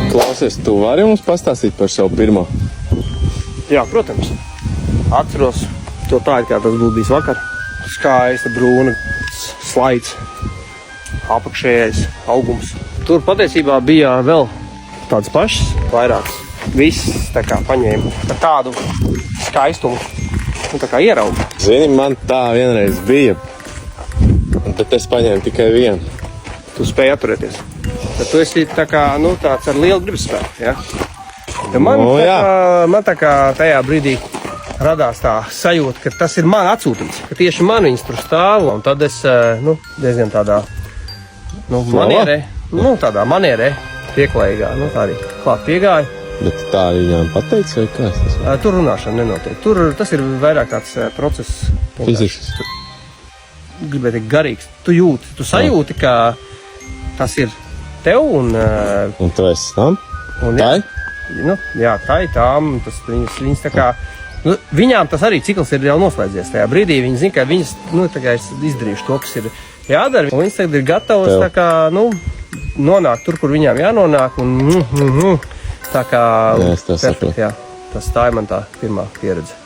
Klausies, tu vari mums pastāstīt par savu pirmo? Jā, protams. Atceros to tā, kā tas būtu bijis vakar. Skaista, brūna, slaids, apakšējais augums. Tur patiesībā bija vēl tādas pašas, vairākas. Viss tā kā paņēma ar tādu skaistumu, tā kā ieraugu. Zini, man tā vienreiz bija, bet es paņēmu tikai vienu. Tu spēji atturēties. Tad tu esi tā kā, tāds ar lielu gribspēku, ja? Man tā kā tajā brīdī radās tā sajūta, ka tas ir man atsūtīts, ka tieši man viņas tur stāv, un tad es, diezgan tādā, manierē, pieklājīgā, tā arī klāt piegāju. Bet tā viņām pateica, vai kā tas? Tur runāšana nenotiek. Tas ir vairāk tāds process. Fizisks. Gribēju teikt garīgs. Tu jūti, tu sajūti, ka tas ir tev un tu esi tam? Tai? Tai, tām, viņas tā kā, viņām tas arī cikls ir jau noslēdzies tajā brīdī. Viņi zina, ka viņas, tā kā ir izdarījuši to, kas ir jādara. Un viņas tagad ir gatavas, tā kā, nonākt tur, kur viņām jānonāk. Un, tā kā, jā, es to saprotu. Jā, tā ir man tā pirmā pieredze.